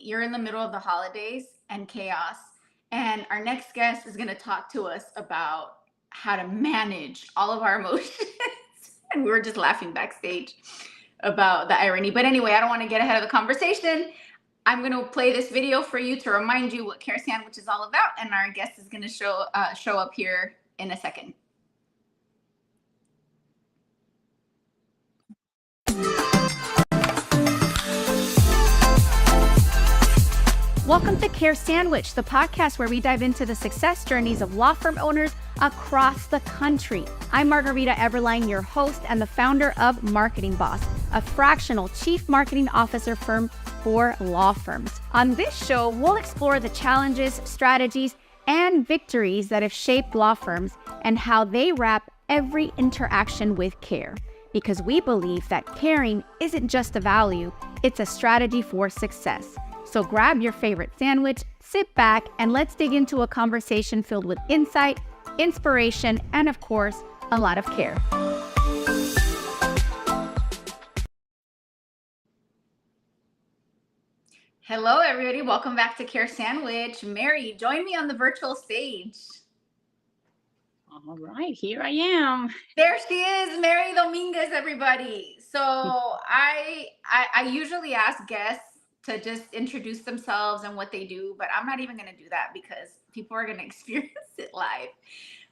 you're in the middle of the holidays and chaos. And our next guest is going to talk to us about how to manage all of our emotions. And we were just laughing backstage about the irony. But anyway, I don't want to get ahead of the conversation. I'm going to play this video for you to remind you what Care Sandwich is all about. And our guest is going to show up here in a second. Welcome to Care Sandwich, the podcast where we dive into the success journeys of law firm owners across the country. I'm Margarita Eberline, your host and the founder of Marketing Boss, a fractional chief marketing officer firm for law firms. On this show, we'll explore the challenges, strategies, and victories that have shaped law firms and how they wrap every interaction with care. Because we believe that caring isn't just a value, it's a strategy for success. So grab your favorite sandwich, sit back, and let's dig into a conversation filled with insight, inspiration, and of course, a lot of care. Hello, everybody. Welcome back to Care Sandwich. Mery, join me on the virtual stage. All right, here I am. There she is, Mery Dominguez, everybody. So I usually ask guests to just introduce themselves and what they do, but I'm not even going to do that because people are going to experience it live.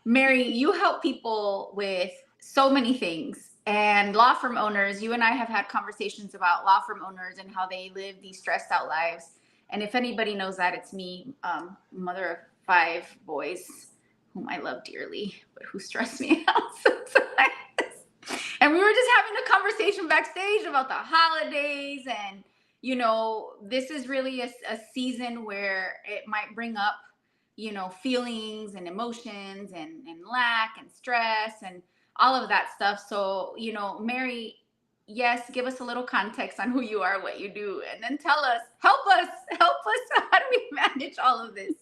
Mery, you help people with so many things, and law firm owners, you and I have had conversations about law firm owners and how they live these stressed out lives. And if anybody knows that, it's me, mother of 5 boys whom I love dearly, but who stress me out sometimes. And we were just having a conversation backstage about the holidays, and you know, this is really a season where it might bring up, you know, feelings and emotions and lack and stress and all of that stuff. So, you know, Mery, yes, give us a little context on who you are, what you do, and then tell us, help us, how do we manage all of this?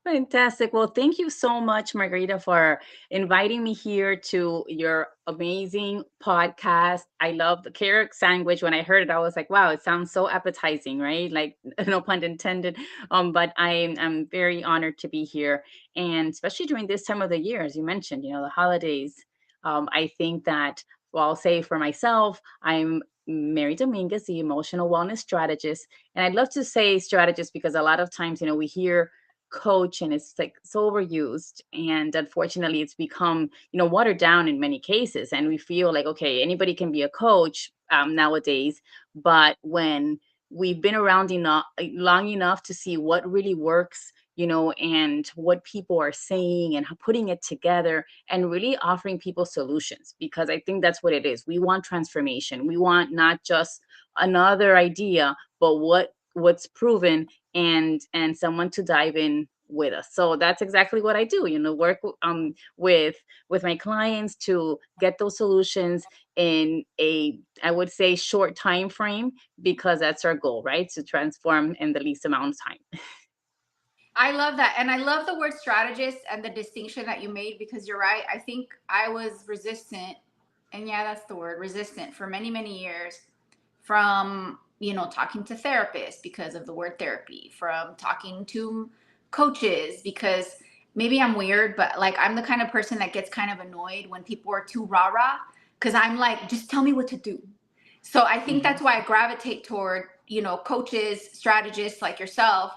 Fantastic. Well, thank you so much, Margarita, for inviting me here to your amazing podcast. I love the carrot sandwich. When I heard it, I was like, wow, it sounds so appetizing, right? Like, no pun intended. But I'm very honored to be here. And especially during this time of the year, as you mentioned, you know, the holidays. I think that, well, I'll say for myself, I'm Mery Dominguez, the emotional wellness strategist. And I'd love to say strategist because a lot of times, you know, we hear coach and it's like so overused, and unfortunately it's become, you know, watered down in many cases, and we feel like, okay, anybody can be a coach nowadays. But when we've been around enough long enough to see what really works, you know, and what people are saying and putting it together and really offering people solutions, because I think that's what it is. We want transformation. We want not just another idea, but what's proven, and someone to dive in with us. So that's exactly what I do, you know, work with my clients to get those solutions in a, I would say, short time frame, because that's our goal, right? To transform in the least amount of time. I love that. And I love the word strategist and the distinction that you made, because you're right. I think I was resistant, and yeah, that's the word, resistant, for many, many years from, you know, talking to therapists because of the word therapy, from talking to coaches because maybe I'm weird, but like I'm the kind of person that gets kind of annoyed when people are too rah-rah, because I'm like, just tell me what to do. So I think that's why I gravitate toward, you know, coaches, strategists like yourself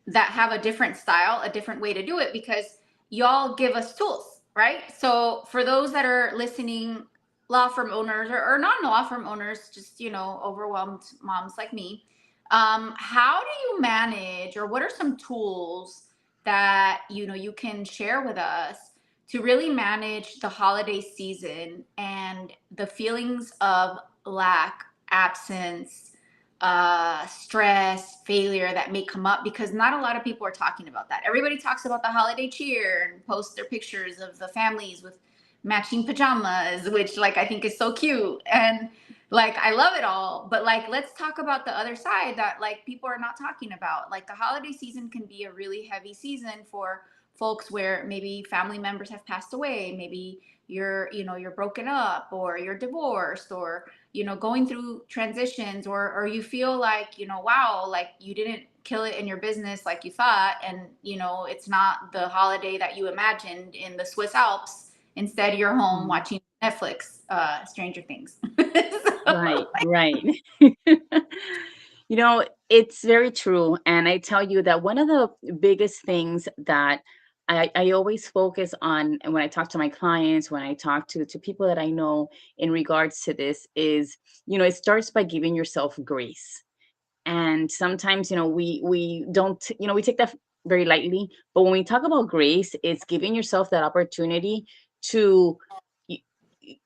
that have a different style, a different way to do it, because y'all give us tools, right? So for those that are listening, law firm owners or non-law firm owners, just, you know, overwhelmed moms like me, how do you manage, or what are some tools that, you know, you can share with us to really manage the holiday season and the feelings of lack, absence, stress, failure that may come up, because not a lot of people are talking about that. Everybody talks about the holiday cheer and post their pictures of the families with matching pajamas, which like I think is so cute, and like I love it all. But like, let's talk about the other side that like people are not talking about. Like the holiday season can be a really heavy season for folks where maybe family members have passed away, maybe you're, you know, you're broken up or you're divorced, or going through transitions, or you feel like, wow, like you didn't kill it in your business like you thought, and it's not the holiday that you imagined in the Swiss Alps. Instead, you're home Mhm. watching Netflix, Stranger Things. Right, right. It's very true. And I tell you that one of the biggest things that I always focus on, and when I talk to my clients, when I talk to people that I know in regards to this, is, it starts by giving yourself grace. And sometimes, we don't, we take that very lightly. But when we talk about grace, it's giving yourself that opportunity to y- y-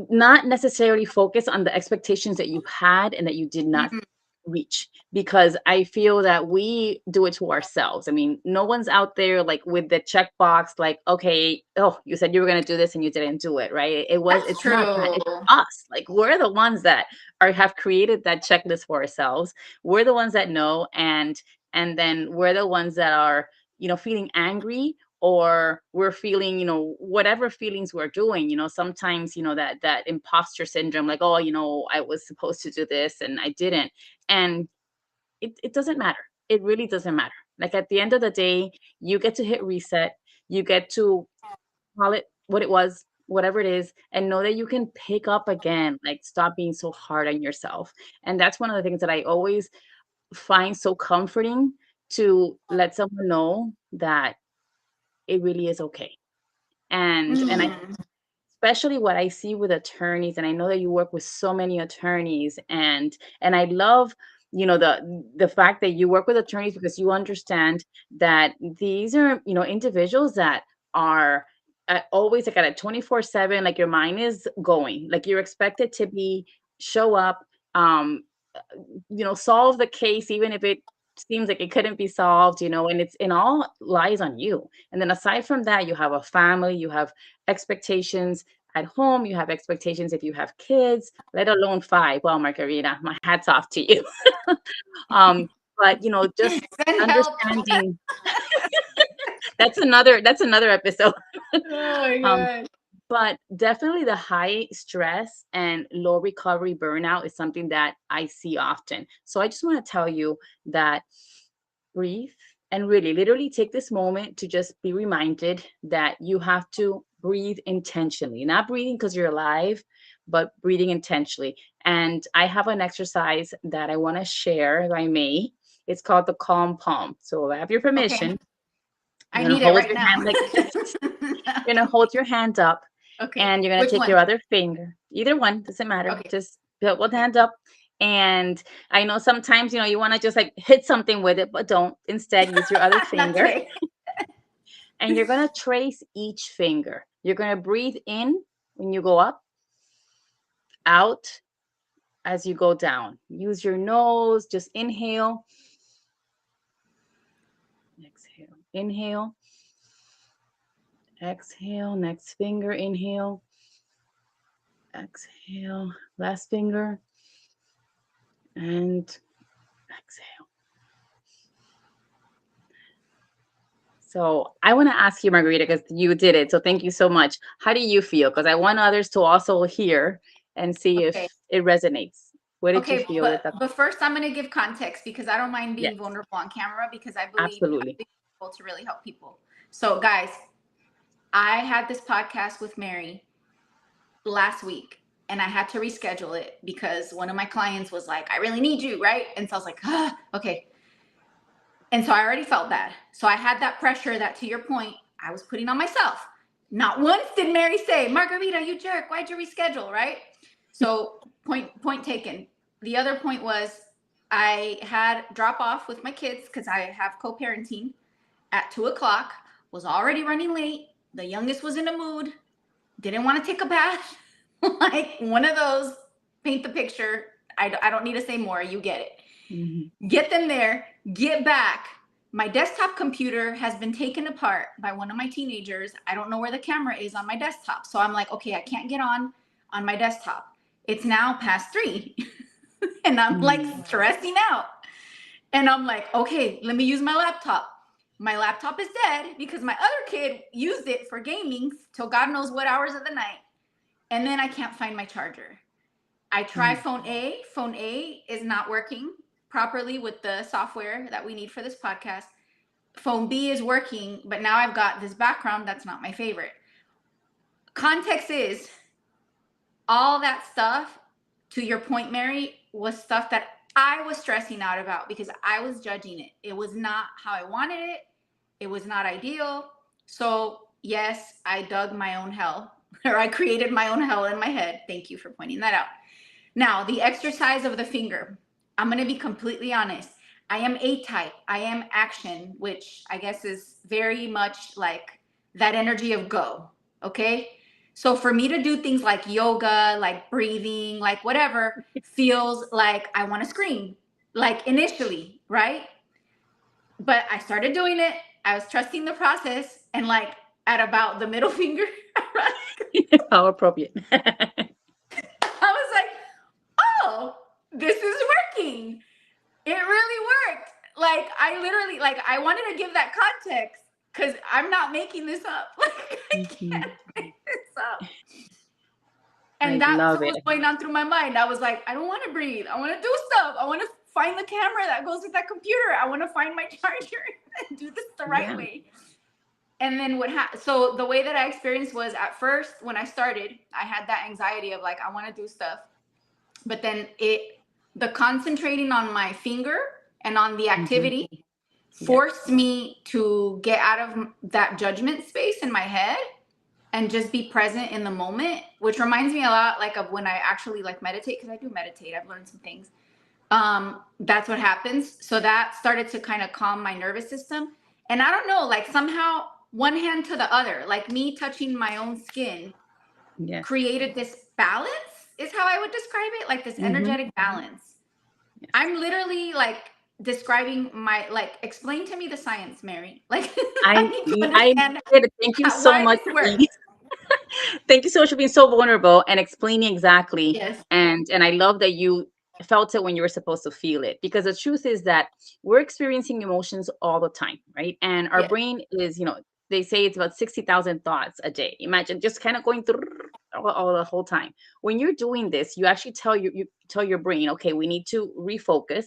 not necessarily focus on the expectations that you had and that you did not Mhm. reach, because I feel that we do it to ourselves. I mean, no one's out there like with the checkbox, like, okay, oh, you said you were going to do this and you didn't do it, right? That's It's not that. true. It's us. Like, we're the ones that have created that checklist for ourselves. We're the ones that know, and then we're the ones that are, feeling angry, or we're feeling, whatever feelings we're doing. Sometimes, that imposter syndrome, like, oh, I was supposed to do this and I didn't. And it doesn't matter. It really doesn't matter. Like, at the end of the day, you get to hit reset. You get to call it what it was, whatever it is, and know that you can pick up again. Like, stop being so hard on yourself. And that's one of the things that I always find so comforting, to let someone know that it really is okay. And I Mhm. especially what I see with attorneys, and I know that you work with so many attorneys, and I love, the fact that you work with attorneys, because you understand that these are, individuals that are always like at a 24/7, like your mind is going, like you're expected to be, show up, um solve the case, even if it seems like it couldn't be solved, and it's, in all lies on you. And then aside from that, you have a family, you have expectations at home, you have expectations if you have kids, let alone five. Well, Margarita, my hat's off to you. um, but just Send help. understanding, that's another episode. Oh my um, god. but definitely the high stress and low recovery burnout is something that I see often. So I just want to tell you that, breathe, and really literally take this moment to just be reminded that you have to breathe intentionally, not breathing because you're alive, but breathing intentionally. And I have an exercise that I want to share, if I may. It's called the calm palm. So I have your Okay. permission. I You're going need to it hold right your now. hand like this. You're going to hold your hand up, Okay. and you're going to Which take one? your other finger, either one, doesn't matter. Okay. Just put one Okay. hand up. And I know sometimes, you want to just like hit something with it, but don't. Instead, use your other Not finger, today. and you're going to trace each finger. You're going to breathe in when you go up, out as you go down. Use your nose, just inhale, exhale, inhale, exhale, next finger, inhale, exhale, last finger, and exhale. So I want to ask you, Margarita, because you did it. So thank you so much. How do you feel? Because I want others to also hear and see if Okay. it resonates. What did you Okay, feel with but the? first I'm going to give context, because I don't mind being Yes, vulnerable on camera, because I absolutely. believe I'm able to really help people. So guys, I had this podcast with Mery last week, and I had to reschedule it because one of my clients was like, I really need you, right? And so I was like, okay. And so I already felt bad. So I had that pressure that, to your point, I was putting on myself. Not once did Mery say, Margarita, you jerk, why'd you reschedule, right? So point taken. The other point was, I had drop off with my kids because I have co-parenting at 2 o'clock, was already running late. The youngest was in a mood, didn't want to take a bath. Like one of those, paint the picture. I don't need to say more. You get it. Mhm. Get them there, get back. My desktop computer has been taken apart by one of my teenagers. I don't know where the camera is on my desktop. So I'm like, okay, I can't get on my desktop. It's now past 3. And I'm like Mhm. stressing out. And I'm like, okay, let me use my laptop. My laptop is dead because my other kid used it for gaming till God knows what hours of the night. And then I can't find my charger. I try phone A. Phone A is not working properly with the software that we need for this podcast. Phone B is working, but now I've got this background that's not my favorite. Context is all that stuff, to your point, Mery, was stuff that I was stressing out about because I was judging it. It was not how I wanted it. It was not ideal. So, yes, I dug my own hell, or I created my own hell in my head. Thank you for pointing that out. Now, the exercise of the finger. I'm going to be completely honest. I am A type. I am action, which I guess is very much like that energy of go. Okay. So for me to do things like yoga, like breathing, like whatever, feels like I want to scream, like initially, right? But I started doing it. I was trusting the process. And like at about the middle finger, How appropriate. I was like, oh, this is working. It really worked. Like I literally, like I wanted to give that context because I'm not making this up. Like I can't make this up. I And that's love what it. was going on through my mind. I was like, I don't want to breathe. I want to do stuff. I want to find the camera that goes with that computer. I want to find my charger and do this the right Yeah. way. And then so the way that I experienced was at first when I started, I had that anxiety of like, I want to do stuff. But then the concentrating on my finger and on the activity forced me to get out of that judgment space in my head and just be present in the moment, which reminds me a lot like of when I actually like meditate, because I do meditate. I've learned some things. That's what happens. So that started to kind of calm my nervous system. And I don't know, like somehow one hand to the other, like me touching my own skin created this balance, is how I would describe it, like this energetic balance. Yes. I'm literally like describing my, like, explain to me the science, Mery. Like, I need to understand. Thank you so much. Thank you so much for being so vulnerable and explaining exactly. Yes. And I love that you felt it when you were supposed to feel it, because the truth is that we're experiencing emotions all the time, right? And our brain is, they say it's about 60,000 thoughts a day. Imagine just kind of going through all the whole time. When you're doing this, you actually tell your brain, okay, we need to refocus.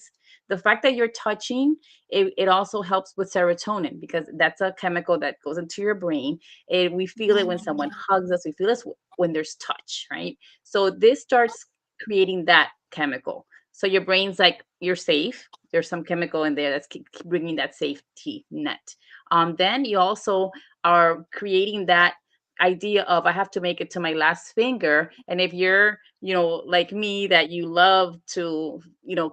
The fact that you're touching, it also helps with serotonin, because that's a chemical that goes into your brain. We feel it when someone hugs us. We feel it when there's touch, right? So this starts creating that chemical. So your brain's like, you're safe. There's some chemical in there that's bringing that safety net. Then you also are creating that idea of, I have to make it to my last finger. And if you're, like me, that you love to,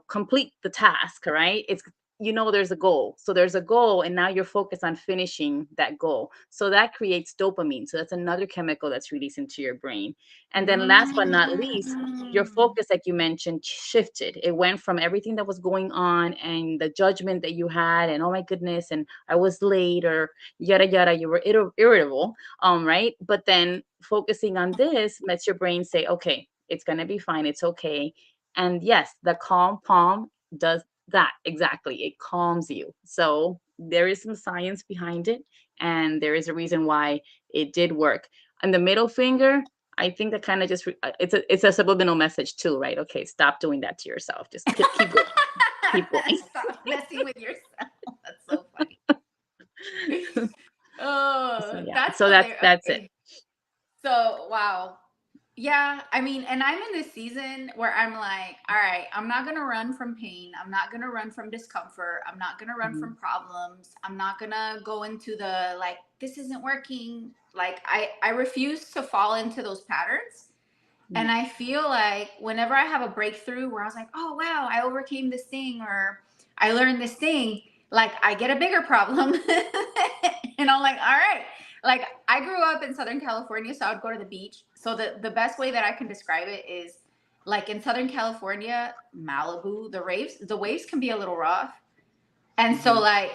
complete the task, right? It's, there's a goal. So there's a goal, and now you're focused on finishing that goal. So that creates dopamine. So that's another chemical that's released into your brain. And then last but not least, your focus, like you mentioned, shifted. It went from everything that was going on and the judgment that you had, and oh my goodness, and I was late, or yada yada, you were irritable, right? But then focusing on this lets your brain say, okay, it's gonna be fine, it's okay. And yes, the calm palm does that exactly. It calms you. So there is some science behind it, and there is a reason why it did work. And the middle finger, I think that kind of just it's a subliminal message too, right? Okay, stop doing that to yourself. Just keep going. Keep going. Stop messing with yourself. That's so funny. Oh, so that's it. So wow. Yeah, I mean, and I'm in this season where I'm like, all right, I'm not going to run from pain. I'm not going to run from discomfort. I'm not going to run from problems. I'm not going to go into the, like, this isn't working. Like, I refuse to fall into those patterns. And I feel like whenever I have a breakthrough where I was like, oh, wow, I overcame this thing, or I learned this thing, like I get a bigger problem. And I'm like, all right. Like I grew up in Southern California, so I would go to the beach. So the best way that I can describe it is like in Southern California, Malibu, the waves can be a little rough. And so like,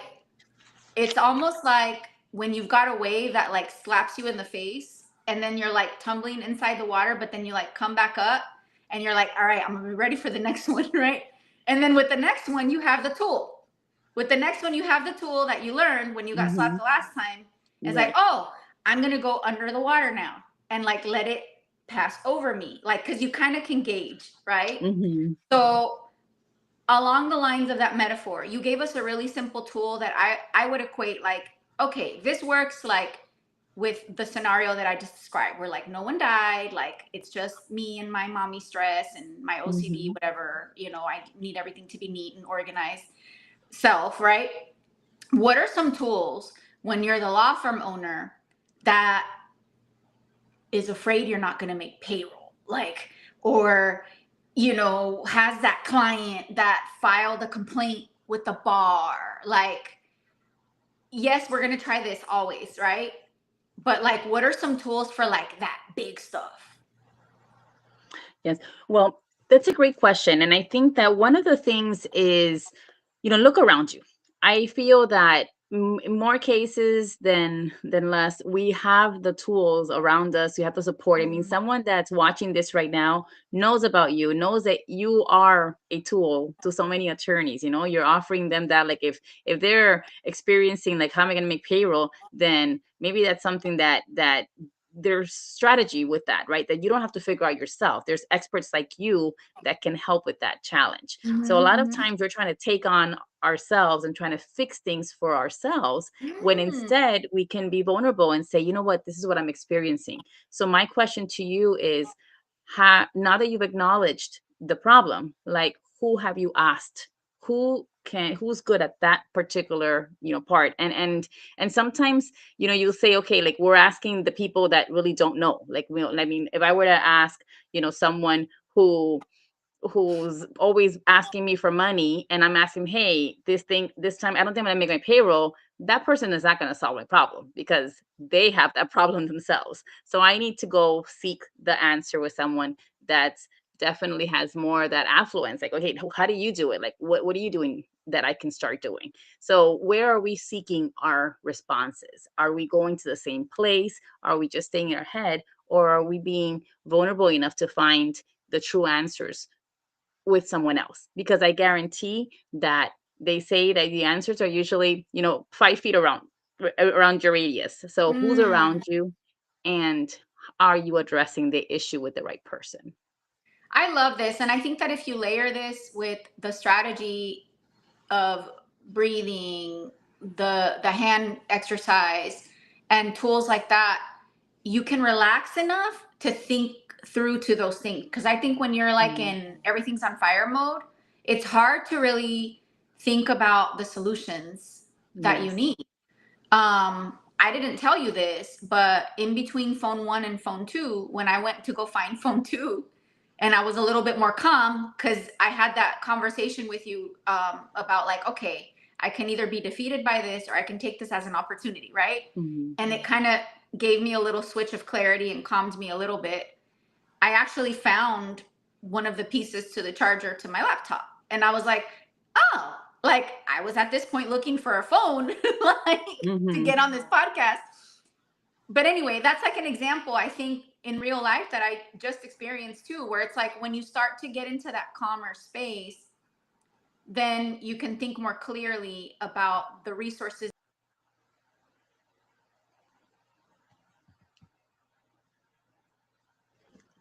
it's almost like when you've got a wave that like slaps you in the face, and then you're like tumbling inside the water, but then you like come back up and you're like, all right, I'm gonna be ready for the next one, right? And then with the next one, you have the tool. With the next one, you have the tool that you learned when you got slapped the last time. It's like, oh, I'm gonna go under the water now and like let it pass over me, like, because you kind of can gauge, right? Hmm. So along the lines of that metaphor, you gave us a really simple tool that I would equate like, okay, this works like with the scenario that I just described, where like no one died, like it's just me and my mommy stress and my OCD, Hmm. whatever, I need everything to be neat and organized self, right? What are some tools when you're the law firm owner that is afraid you're not going to make payroll, like, or has that client that filed a complaint with the bar, like, yes, we're going to try this always, right? But like, what are some tools for like that big stuff? Yes. Well, that's a great question. And I think that one of the things is, look around you. I feel that in more cases than less, we have the tools around us. We have the support. I mean, Mhm. someone that's watching this right now knows about you, knows that you are a tool to so many attorneys. You're offering them that, like, if they're experiencing like, how am I going to make payroll, then maybe that's something that there's strategy with that, right? That you don't have to figure out yourself. There's experts like you that can help with that challenge. So a lot of Mhm. times we're trying to take on ourselves and trying to fix things for ourselves, when Mhm. instead we can be vulnerable and say, you know what, this is what I'm experiencing. So my question to you is, now that you've acknowledged the problem, like, who have you asked? Who's good at that particular part? And sometimes you'll say, okay, like, we're asking the people that really don't know. Like, I mean, if I were to ask someone who's always asking me for money, and I'm asking, hey, this time I don't think I'm gonna make my payroll, that person is not gonna solve my problem because they have that problem themselves. So I need to go seek the answer with someone that's definitely has more of that affluence. Like, okay, how do you do it? Like, what are you doing that I can start doing? So where are we seeking our responses? Are we going to the same place? Are we just staying in our head? Or are we being vulnerable enough to find the true answers with someone else? Because I guarantee that they say that the answers are usually, 5 feet around your radius. So who's Mm. around you, and are you addressing the issue with the right person? I love this. And I think that if you layer this with the strategy of breathing, the hand exercise, and tools like that, you can relax enough to think through to those things. Because I think when you're like Mm, in everything's on fire mode, it's hard to really think about the solutions that you yes. need. I didn't tell you this, but in between phone one and phone two, when I went to go find phone two, and I was a little bit more calm because I had that conversation with you about like, okay, I can either be defeated by this or I can take this as an opportunity, right? Mhm. And it kind of gave me a little switch of clarity and calmed me a little bit. I actually found one of the pieces to the charger to my laptop. And I was like, oh, like I was at this point looking for a phone, like to Mhm. get on this podcast. But anyway, that's like an example, I think, in real life that I just experienced too, where it's like when you start to get into that calmer space, then you can think more clearly about the resources.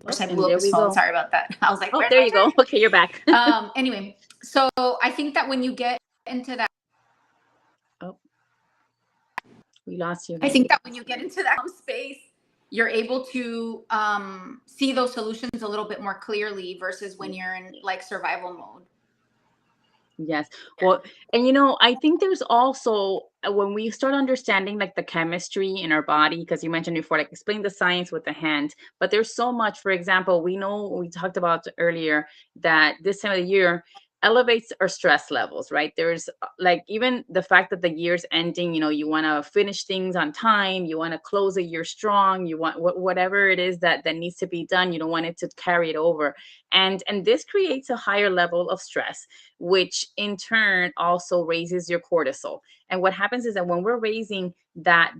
Of Oh, course, I blew and up there his we phone. go. Sorry about that. I was like, Oh, where's there my you go. Okay, you're back. charger? Anyway, so I think that when you get into that, Oh, we lost you I again. think that when you get into that space, you're able to see those solutions a little bit more clearly versus when you're in like survival mode. Yes. Well, and I think there's also, when we start understanding like the chemistry in our body, because you mentioned before, like, explain the science with the hand, but there's so much. For example, we know, we talked about earlier, that this time of the year elevates our stress levels, right? There's like, even the fact that the year's ending, you want to finish things on time, you want to close a year strong, you want whatever it is that needs to be done, you don't want it to carry it over. And this creates a higher level of stress, which in turn also raises your cortisol. And what happens is that when we're raising that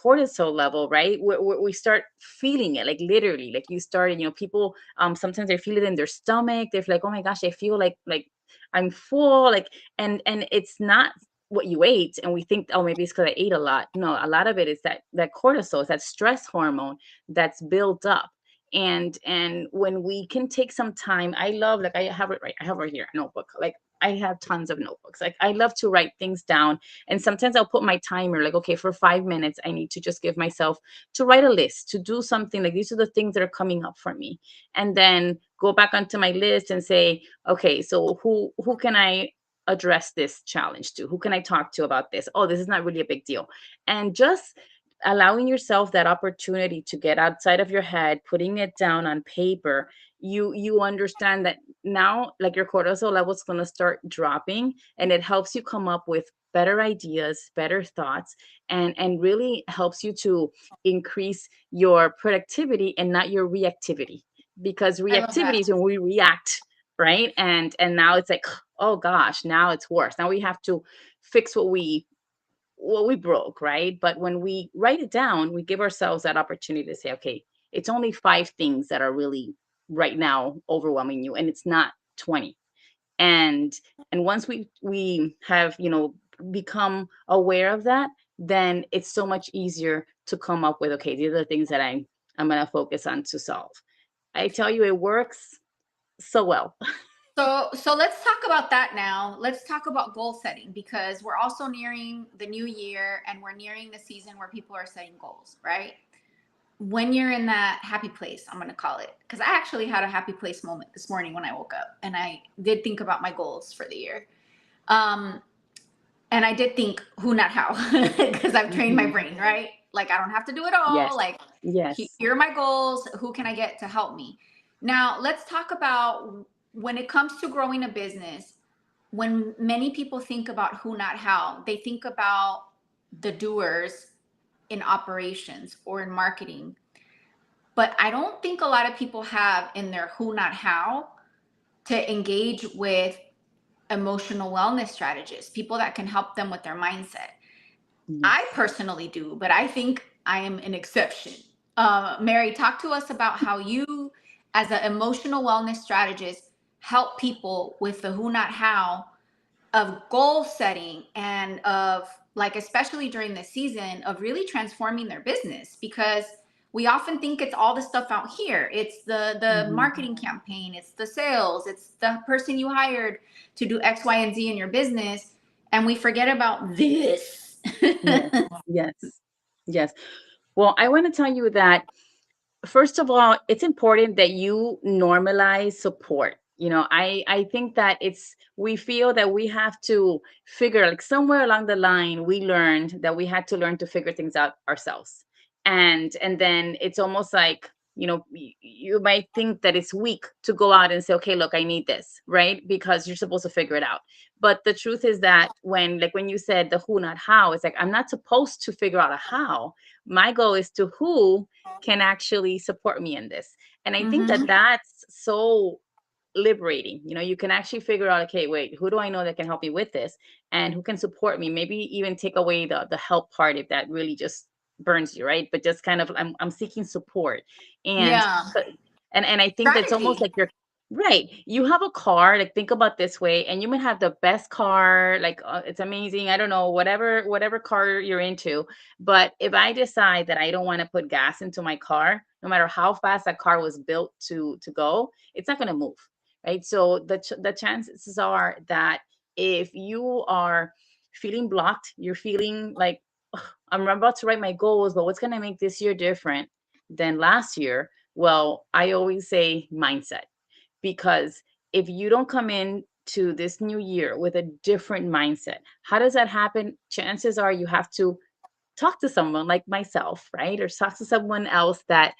cortisol level, right, we start feeling it, like, literally, like, you started, people, sometimes they feel it in their stomach. They're like, oh my gosh, I feel like I'm full, like, and it's not what you ate, and we think, oh, maybe it's because I ate a lot. No, a lot of it is that cortisol, is that stress hormone that's built up. And when we can take some time, I love, like, I have right here a notebook. Like, I have tons of notebooks. Like, I love to write things down, and sometimes I'll put my timer, like, okay, for 5 minutes I need to just give myself to write a list, to do something, like, these are the things that are coming up for me, and then go back onto my list and say, okay, so who can I address this challenge to? Who can I talk to about this? Oh, this is not really a big deal. And just allowing yourself that opportunity to get outside of your head, putting it down on paper, you understand that now, like, your cortisol level is going to start dropping, and it helps you come up with better ideas, better thoughts, and really helps you to increase your productivity and not your reactivity, because I love that. reactivity is when we react, right? And now it's like, oh gosh, now it's worse. Now we have to fix what we broke, right? But when we write it down, we give ourselves that opportunity to say, okay, it's only 5 things that are really right now overwhelming you, and it's not 20. And and once we have, become aware of that, then it's so much easier to come up with, okay, these are the things that I'm going to focus on to solve. I tell you, it works so well. So let's talk about that now. Let's talk about goal setting, because we're also nearing the new year and we're nearing the season where people are setting goals, right? When you're in that happy place, I'm going to call it, because I actually had a happy place moment this morning when I woke up, and I did think about my goals for the year. Um, and I did think who, not how, because I've trained my Mhm. brain, right? Like, I don't have to do it all. Yes. Like, Yes. here are my goals. Who can I get to help me? Now, let's talk about when it comes to growing a business. When many people think about who, not how, they think about the doers in operations or in marketing. But I don't think a lot of people have in their who, not how, to engage with emotional wellness strategists, people that can help them with their mindset. I Yes. personally do, but I think I am an exception. Mery, talk to us about how you, as an emotional wellness strategist, help people with the who, not how of goal setting, and of, like, especially during the season, of really transforming their business, because we often think it's all the stuff out here. It's the Mhm. marketing campaign, it's the sales, it's the person you hired to do X, Y, and Z in your business, and we forget about this. Yes. Yes. Yes. Well, I want to tell you that, first of all, it's important that you normalize support. I think that we feel that we have to figure, like, somewhere along the line, we learned that we had to learn to figure things out ourselves. And then it's almost like, you might think that it's weak to go out and say, okay, look, I need this, right? Because you're supposed to figure it out. But the truth is that, when you said the who, not how, it's like, I'm not supposed to figure out a how. My goal is to who can actually support me in this. And I think that Mm-hmm. that's so liberating. You can actually figure out, okay, wait, who do I know that can help me with this, and who can support me? Maybe even take away the help part if that really just burns you, right? But just kind of, I'm seeking support. And Yeah. and I think that's almost Strategy. like you're right. You have a car, like, think about this way, and you might have the best car, like, it's amazing. I don't know, whatever car you're into. But if I decide that I don't want to put gas into my car, no matter how fast that car was built to go, it's not going to move, right? So the chances are that if you are feeling blocked, you're feeling like, "Ugh, I'm about to write my goals, but what's going to make this year different than last year?" Well, I always say mindset, because if you don't come in to this new year with a different mindset, how does that happen? Chances are you have to talk to someone like myself, right? Or talk to someone else that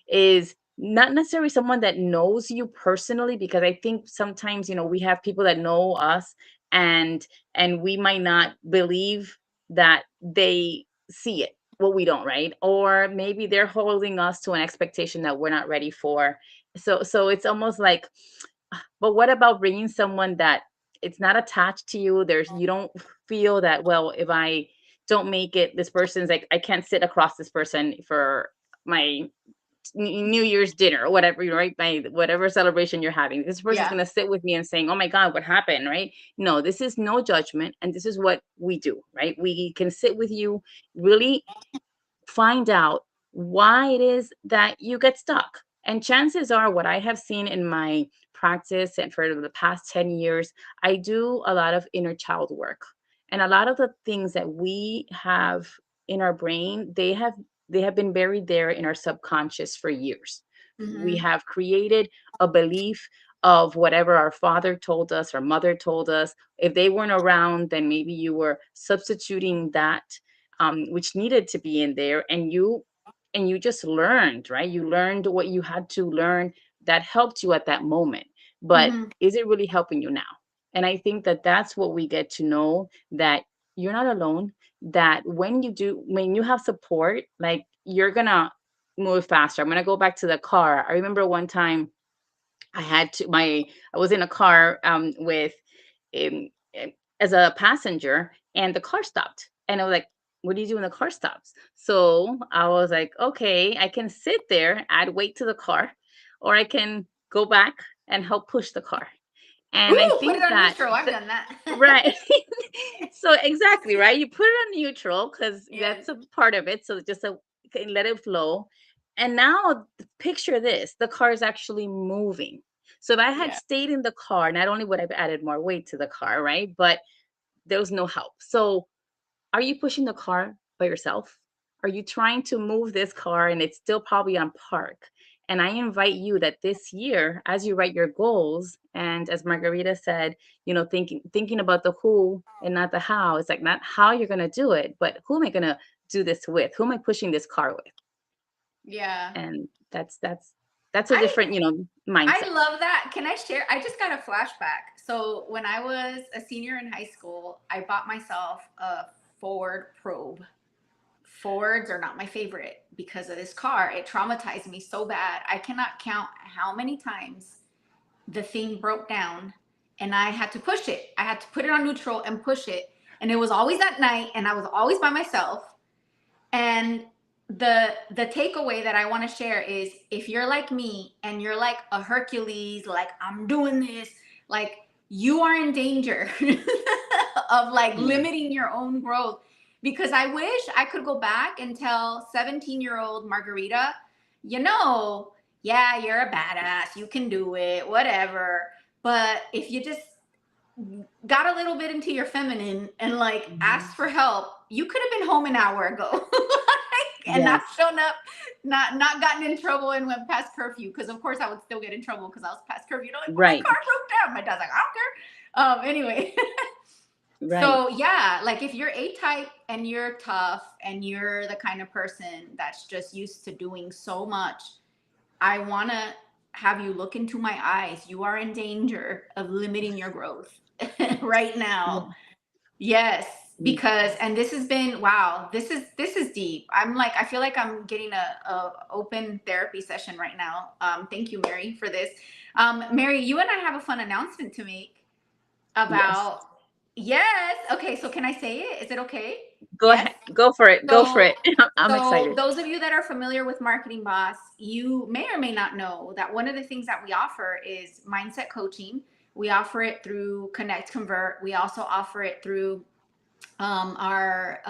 is not necessarily someone that knows you personally, because I think sometimes, we have people that know us, and we might not believe that they see it what we don't, right? Or maybe they're holding us to an expectation that we're not ready for. So it's almost like, but what about bringing someone that it's not attached to you? You don't feel that, well, if I don't make it, this person's like, I can't sit across this person for my New Year's dinner or whatever, right? My whatever celebration you're having. This person's Yeah. gonna sit with me and saying, "Oh my God, what happened?" Right? No, this is no judgment, and this is what we do, right? We can sit with you, really find out why it is that you get stuck. And chances are, what I have seen in my practice and for the past 10 years, I do a lot of inner child work. And a lot of the things that we have in our brain, they have been buried there in our subconscious for years. We Mm-hmm. have created a belief of whatever our father told us, our mother told us. If they weren't around, then maybe you were substituting that, which needed to be in there, and you just learned, right? You learned what you had to learn that helped you at that moment. But Mm-hmm. is it really helping you now? And I think that that's what we get to know, that you're not alone, that when you have support, like, you're gonna move faster. I'm gonna go back to the car. I remember one time I was in a car, with um, eh, as a passenger, and the car stopped, and I was like, what do you do when the car stops? So I was like, okay, I can sit there, add weight to the car, or I can go back and help push the car. And I Ooh, put it think on that neutral. I've done that. right. So exactly, right? You put it on neutral because Yes. that's a part of it. So just okay, let it flow. And now picture this, the car is actually moving. So if I had Yeah. stayed in the car, not only would I have added more weight to the car, right? But there was no help. So are you pushing the car by yourself? Are you trying to move this car and it's still probably on park? And I invite you that this year, as you write your goals, and as Margarita said, thinking about the who and not the how. It's like not how you're gonna do it, but who am I gonna do this with? Who am I pushing this car with? Yeah. And that's a I different, I mindset. love that. Can I share? I just got a flashback. So when I was a senior in high school, I bought myself a Ford Probe. Fords are not my favorite because of this car. It traumatized me so bad. I cannot count how many times the thing broke down and I had to push it. I had to put it on neutral and push it. And it was always at night and I was always by myself. And the takeaway that I want to share is, if you're like me and you're like a Hercules, like I'm doing this, like you are in danger of like Yeah. limiting your own growth. Because I wish I could go back and tell 17-year-old Margarita, you know, yeah, you're a badass, you can do it, whatever. But if you just got a little bit into your feminine and like asked Mhm. for help, you could have been home an hour ago. And not Yes. shown up, not gotten in trouble and went past curfew. Because of course I would still get in trouble because I was past curfew. Like, well, my Right. car broke down. My dad's like, I don't care. Anyway, Right. so yeah, like if you're A type and you're tough and you're the kind of person that's just used to doing so much, I want to have you look into my eyes. You are in danger of limiting your growth right now. Yeah. Yes, Mm. because and this has been wow. This is deep. I'm like I feel like I'm getting a open therapy session right now. Thank you, Mary, for this. Mary, you and I have a fun announcement to make Yes. about. Yes. Okay. So can I say it? Is it okay? Go Yes. ahead. Go for it. Go for So, it. I'm so excited. those of you that are familiar with Marketing Boss, you may or may not know that one of the things that we offer is mindset coaching. We offer it through Connect Convert. We also offer it through our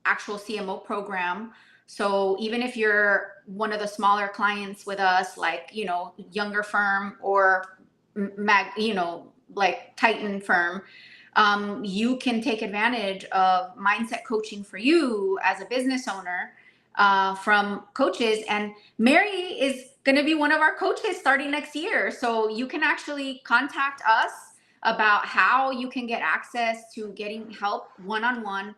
actual CMO program. So even if you're one of the smaller clients with us, like younger firm or like Titan firm, you can take advantage of mindset coaching for you as a business owner from coaches. And Mary is going to be one of our coaches starting next year. So you can actually contact us about how you can get access to getting help one-on-one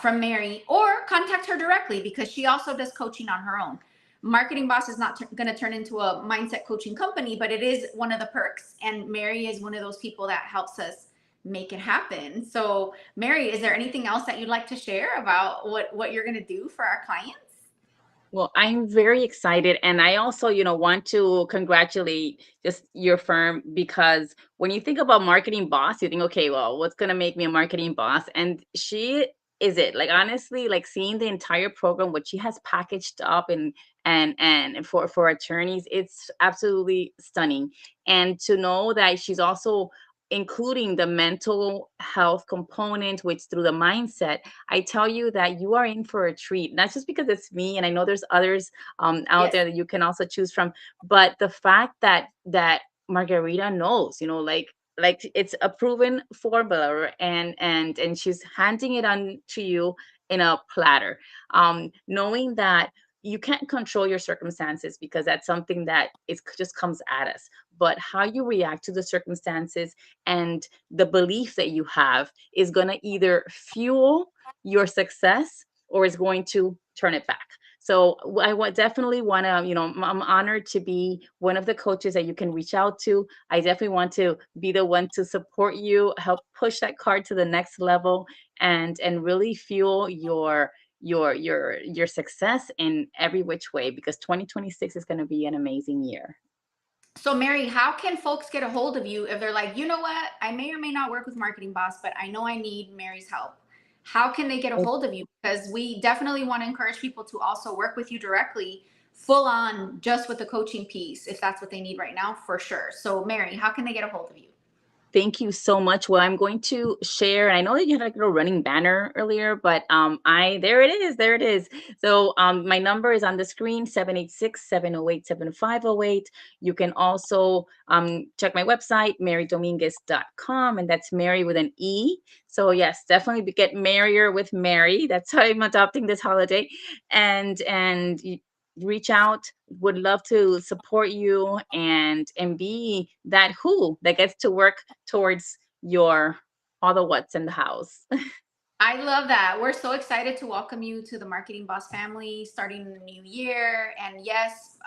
from Mary, or contact her directly because she also does coaching on her own. Marketing Boss is not going to turn into a mindset coaching company, but it is one of the perks. And Mary is one of those people that helps us make it happen. So, Mary, is there anything else that you'd like to share about what you're going to do for our clients? Well, I'm very excited. And I also, want to congratulate just your firm, because when you think about marketing boss, you think, okay, well, what's going to make me a marketing boss? And she is it. Like, honestly, like seeing the entire program, what she has packaged up and for attorneys, it's absolutely stunning. And to know that she's also including the mental health component, which through the mindset, I tell you that you are in for a treat, not just because it's me, and I know there's others out Yes. there that you can also choose from, but the fact that Margarita knows, like it's a proven formula, and she's handing it on to you in a platter, knowing that you can't control your circumstances because that's something that is just comes at us, but how you react to the circumstances and the belief that you have is going to either fuel your success or is going to turn it back. So I would definitely want to, I'm honored to be one of the coaches that you can reach out to. I definitely want to be the one to support you, help push that card to the next level, and really fuel your success in every which way, because 2026 is going to be an amazing year. So, Mary, how can folks get a hold of you if they're like, you know what, I may or may not work with Marketing Boss, but I know I need Mary's help? How can they get a hold of you? Because we definitely want to encourage people to also work with you directly, full on, just with the coaching piece, if that's what they need right now, for sure. So, Mary, how can they get a hold of you? Thank you so much. Well, I'm going to share, and I know that you had like a little running banner earlier, but I there it is, there it is. So my number is on the screen, 786-708-7508. You can also check my website, marydominguez.com, and that's Mary with an E. So yes, definitely get merrier with Mary. That's how I'm adopting this holiday. And reach out, would love to support you and be that who that gets to work towards your all the what's in the house. I love that. We're so excited to welcome you to the Marketing Boss family starting in the new year. And yes,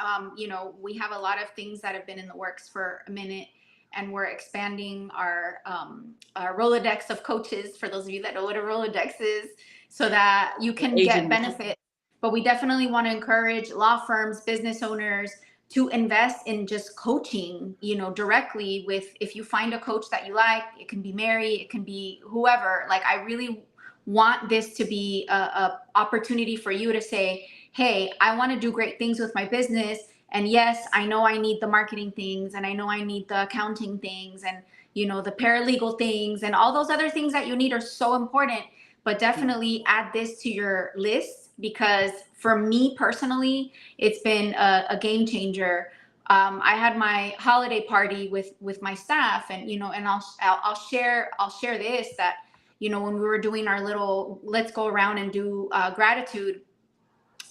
we have a lot of things that have been in the works for a minute, and we're expanding our Rolodex of coaches, for those of you that know what a Rolodex is, so that you can get Agents. benefit. But we definitely want to encourage law firms, business owners to invest in just coaching, directly with, if you find a coach that you like, it can be Mary, it can be whoever. Like, I really want this to be a opportunity for you to say, hey, I want to do great things with my business, and yes, I know I need the marketing things, and I know I need the accounting things, and the paralegal things, and all those other things that you need are so important, but definitely add this to your list, because for me personally, it's been a game changer. I had my holiday party with my staff, and and I'll share this, that when we were doing our little let's go around and do gratitude,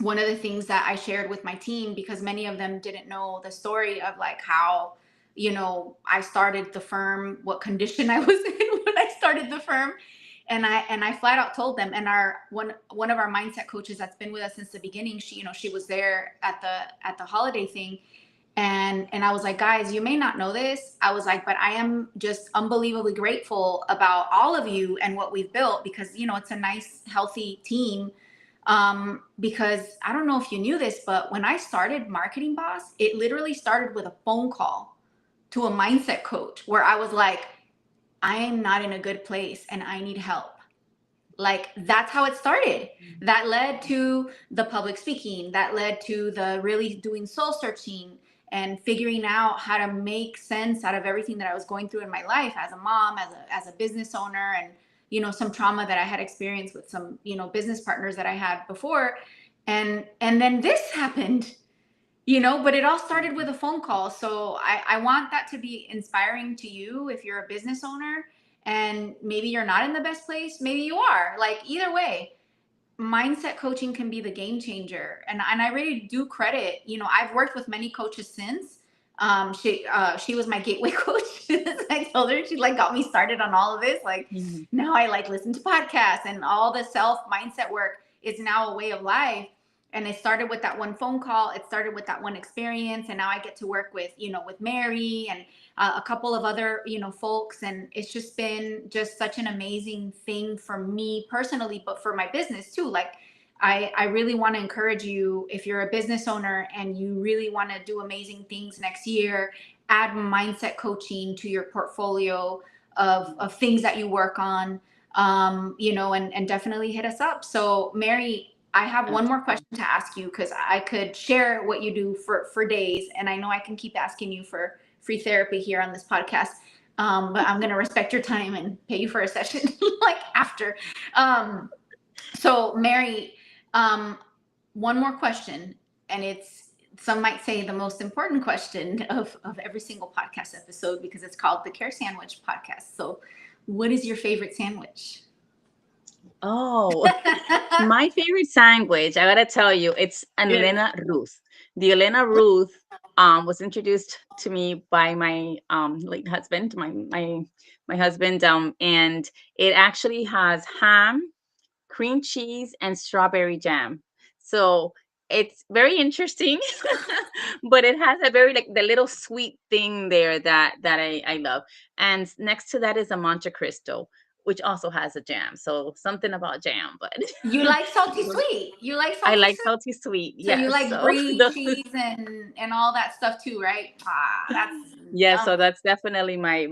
one of the things that I shared with my team, because many of them didn't know the story of like how I started the firm, what condition I was in when I started the firm. And I flat out told them, and our one of our mindset coaches that's been with us since the beginning, she was there at the holiday thing. And I was like, guys, you may not know this. I was like, but I am just unbelievably grateful about all of you and what we've built, because, it's a nice, healthy team. Because I don't know if you knew this, but when I started Marketing Boss, it literally started with a phone call to a mindset coach where I was like, I am not in a good place and I need help. Like, that's how it started. That led to the public speaking, that led to the really doing soul searching and figuring out how to make sense out of everything that I was going through in my life as a mom, as a business owner, and some trauma that I had experienced with some business partners that I had before. And then this happened, but it all started with a phone call. So I want that to be inspiring to you if you're a business owner and maybe you're not in the best place, maybe you are. Like, either way, mindset coaching can be the game changer. And I really do credit, I've worked with many coaches since. She was my gateway coach. I told her, she like got me started on all of this. Like, now I like listen to podcasts, and all the self mindset work is now a way of life. And it started with that one phone call. It started with that one experience. And now I get to work with, with Mary and a couple of other, folks. And it's just been just such an amazing thing for me personally, but for my business too. Like, I really want to encourage you, if you're a business owner and you really want to do amazing things next year, add mindset coaching to your portfolio of things that you work on, and definitely hit us up. So, Mary, I have one more question to ask you, because I could share what you do for days, and I know I can keep asking you for free therapy here on this podcast. But I'm gonna respect your time and pay you for a session like after. Um, so Mary, um, one more question, and it's, some might say, the most important question of every single podcast episode, because it's called the Care Sandwich Podcast. So, what is your favorite sandwich? Oh, my favorite sandwich, I gotta tell you, it's an Yes. Elena Ruth. The Elena Ruth was introduced to me by my late husband, my husband, and it actually has ham, cream cheese, and strawberry jam. So it's very interesting, but it has a very like the little sweet thing there that I love. And next to that is a Monte Cristo, which also has a jam. So something about jam, but You like salty sweet. You like I salty like sweet. salty sweet. So you Yes. like So brie, cheese, and all that stuff too, right? Ah, that's yeah, so yummy. that's definitely my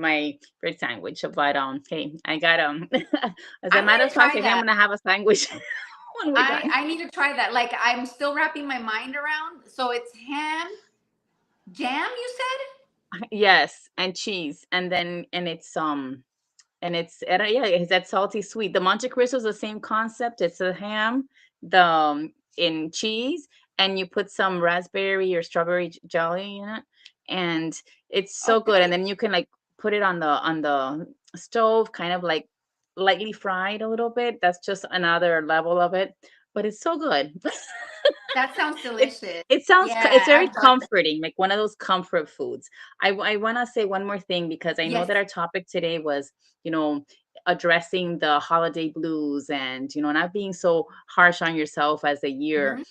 favorite sandwich. But hey, I got as a I matter need of to fact, try I think I'm that. gonna have a sandwich when we're done. I need to try that. Like, I'm still wrapping my mind around. So it's ham, jam, you said? Yes, and cheese, and it's yeah, it's that salty sweet. The Monte Cristo is the same concept. It's a ham, the in cheese, and you put some raspberry or strawberry jelly in it, and it's so good. And Okay. then you can like put it on the stove, kind of like lightly fried a little bit. That's just another level of it, but it's so good. That sounds It delicious. it sounds it's Yeah, very I've done. comforting, like one of those comfort foods. I want to say one more thing because I know Yes. that our topic today was, you know, addressing the holiday blues and, not being so harsh on yourself as the year,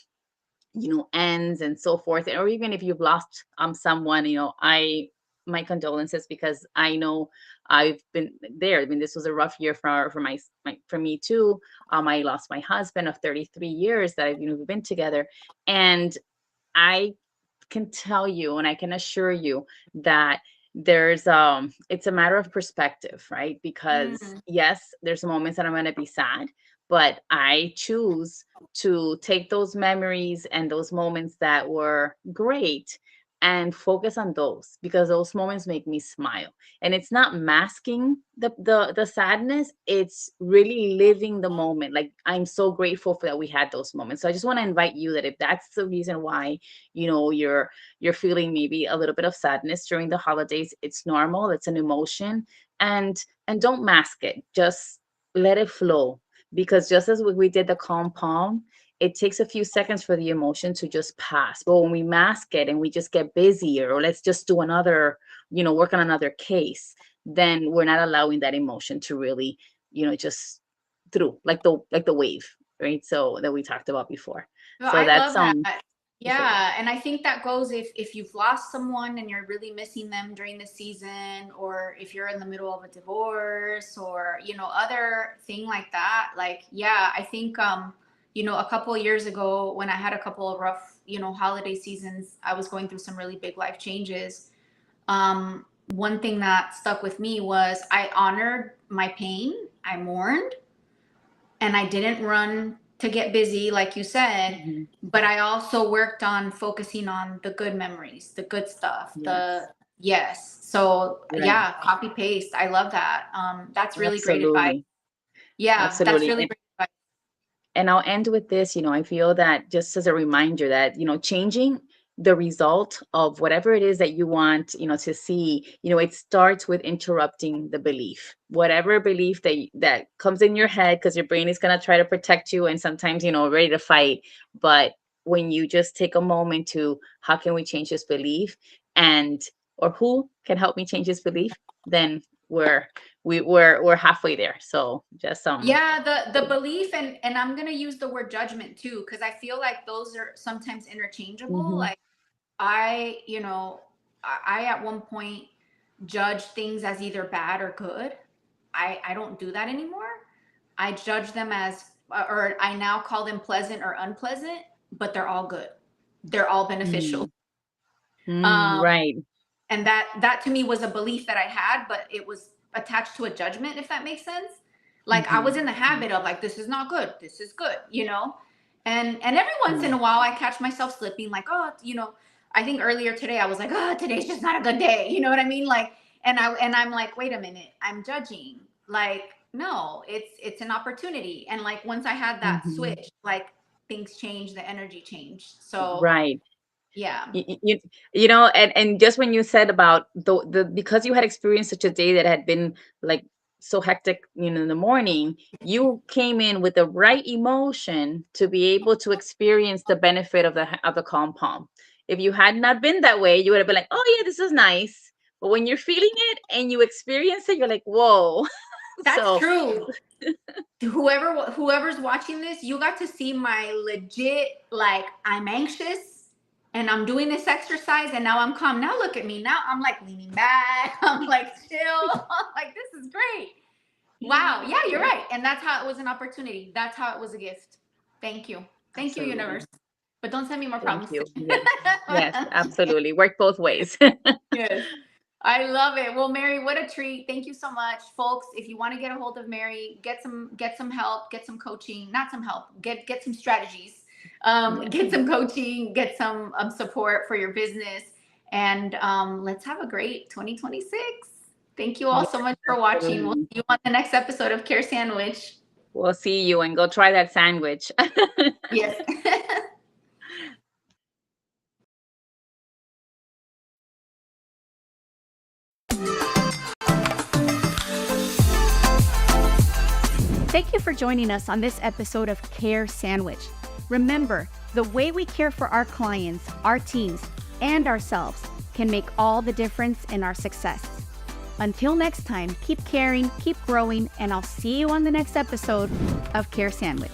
Hmm. ends and so forth. Or even if you've lost someone, I my condolences because I know I've been there. I mean, this was a rough year for for me too. I lost my husband of 33 years that we've been together, and I can tell you and I can assure you that there's it's a matter of perspective, right? Because Mm. yes, there's moments that I'm going to be sad, but I choose to take those memories and those moments that were great and focus on those because those moments make me smile. And it's not masking the sadness, it's really living the moment. Like, I'm so grateful for that we had those moments. So I just want to invite you that if that's the reason why you're feeling maybe a little bit of sadness during the holidays, it's normal, it's an emotion, and don't mask it, just let it flow. Because just as we did the calm palm, it takes a few seconds for the emotion to just pass. But when we mask it and we just get busier, or let's just do another, work on another case, then we're not allowing that emotion to really, just through like the wave, right? So that we talked about before. Well, So I that's love that. my favorite. Yeah, and I think that goes if you've lost someone and you're really missing them during the season, or if you're in the middle of a divorce, or other thing like that. Like, yeah, I think a couple of years ago when I had a couple of rough holiday seasons, I was going through some really big life changes. One thing that stuck with me was I honored my pain, I mourned, and I didn't run to get busy, like you said, Mhm. but I also worked on focusing on the good memories, the good stuff, Yes, yes. So right. yeah, copy paste. I love that. That's really great advice. Absolutely. Yeah, that's Absolutely. really great advice. And I'll end with this, I feel that just as a reminder that, changing the result of whatever it is that you want, to see, it starts with interrupting the belief. Whatever belief that comes in your head, because your brain is going to try to protect you and sometimes, ready to fight. But when you just take a moment to, how can we change this belief? And or who can help me change this belief? Then we're halfway there. So just Yeah, the belief, and I'm gonna use the word judgment too, because I feel like those are sometimes interchangeable. mhm. Like, I at one point judge things as either bad or good. I don't do that anymore. I judge them as, or I now call them pleasant or unpleasant, but they're all good. They're all beneficial. Mm, mm, Um, right. and that to me was a belief that I had, but it was attached to a judgment, if that makes sense. Like, I was Mhm, in the mhm. habit of, like, this is not good, this is good. And every once in Yeah. a while I catch myself slipping, like, oh, I think earlier today I was like, oh, today's just not a good day, you know what I mean? Like, And I'm like, wait a minute, I'm judging. Like, no, it's an opportunity. And like once I had that Mhm. switch, like things changed, the energy changed. So Right. yeah. You know, and just when you said about the because you had experienced such a day that had been like so hectic, you know, in the morning, you came in with the right emotion to be able to experience the benefit of the compound. If you had not been that way, you would have been like, oh yeah, this is nice. But when you're feeling it and you experience it, you're like, whoa. That's So true. Whoever's watching this, you got to see my legit, like, I'm anxious and I'm doing this exercise and now I'm calm. Now look at me. Now I'm like leaning back. I'm like chill. I'm like, this is great. Wow. Yeah, you're yeah, right. And that's how it was an opportunity. That's how it was a gift. Thank you. Thank you, absolutely. universe. But don't send me more Thank problems. you. Yes. Yes, absolutely. Work both ways. Yes. I love it. Well, Mery, what a treat. Thank you so much. Folks, if you want to get a hold of Mery, get some help, get some coaching, not some help, get some strategies. Yeah, Get some coaching, get some support for your business. And let's have a great 2026. Thank you all yes, so much for watching. We'll absolutely. see you on the next episode of Care Sandwich. We'll see you and go try that sandwich. Yes. Thank you for joining us on this episode of Care Sandwich. Remember, the way we care for our clients, our teams, and ourselves can make all the difference in our success. Until next time, keep caring, keep growing, and I'll see you on the next episode of Care Sandwich.